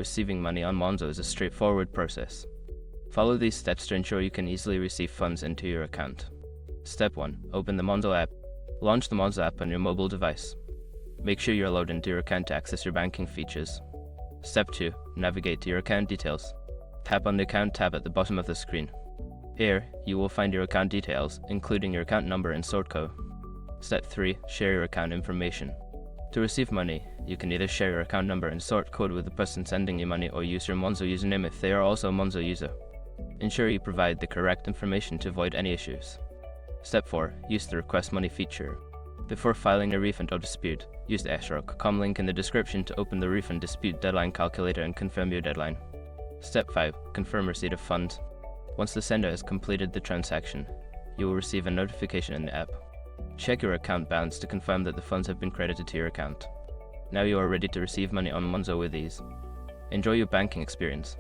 Receiving money on Monzo is a straightforward process. Follow these steps to ensure you can easily receive funds into your account. Step 1. Open the Monzo app. Launch the Monzo app on your mobile device. Make sure you're logged into your account to access your banking features. Step 2. Navigate to your account details. Tap on the Account tab at the bottom of the screen. Here, you will find your account details, including your account number and sort code. Step 3. Share your account information. To receive money, you can either share your account number and sort code with the person sending you money or use your Monzo username if they are also a Monzo user. Ensure you provide the correct information to avoid any issues. Step 4. Use the Request Money feature. Before filing a refund or dispute, use the xrock.com link in the description to open the refund dispute deadline calculator and confirm your deadline. Step 5. Confirm receipt of funds. Once the sender has completed the transaction, you will receive a notification in the app. Check your account balance to confirm that the funds have been credited to your account. Now you are ready to receive money on Monzo with ease. Enjoy your banking experience.